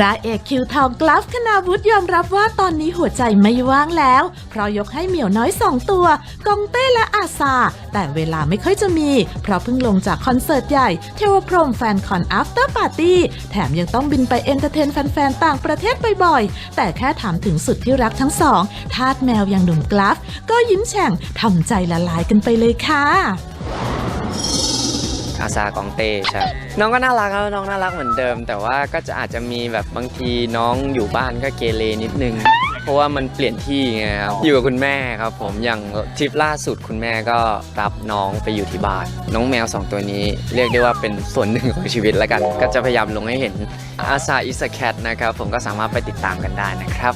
พระเอกคิวทองกราฟคณาวุฒิยอมรับว่าตอนนี้หัวใจไม่ว่างแล้วเพราะยกให้เหมียวน้อย2ตัวกองเต้และอาซาแต่เวลาไม่ค่อยจะมีเพราะเพิ่งลงจากคอนเสิร์ตใหญ่เทวพรหมแฟนคอน After Party แถมยังต้องบินไปเอนเตอร์เทนแฟนๆต่างประเทศบ่อยๆแต่แค่ถามถึงสุดที่รักทั้งสองทาสแมวอย่างหนุ่มกราฟก็ยิ้มแฉ่งทำใจละลายกันไปเลยค่ะอาซากองเต้ใช่น้องก็น่ารักครับน้องน่ารักเหมือนเดิมแต่ว่าก็จะอาจจะมีแบบบางทีน้องอยู่บ้านก็เกเรนิดนึงเพราะว่ามันเปลี่ยนที่ไงครับอยู่กับคุณแม่ครับผมอย่างทริปล่าสุดคุณแม่ก็รับน้องไปอยู่ที่บ้านน้องแมว2ตัวนี้เรียกได้ว่าเป็นส่วนหนึ่งของชีวิตแล้วกันก็จะพยายามลงให้เห็นอาซาอิสแคทนะครับผมก็สามารถไปติดตามกันได้นะครับ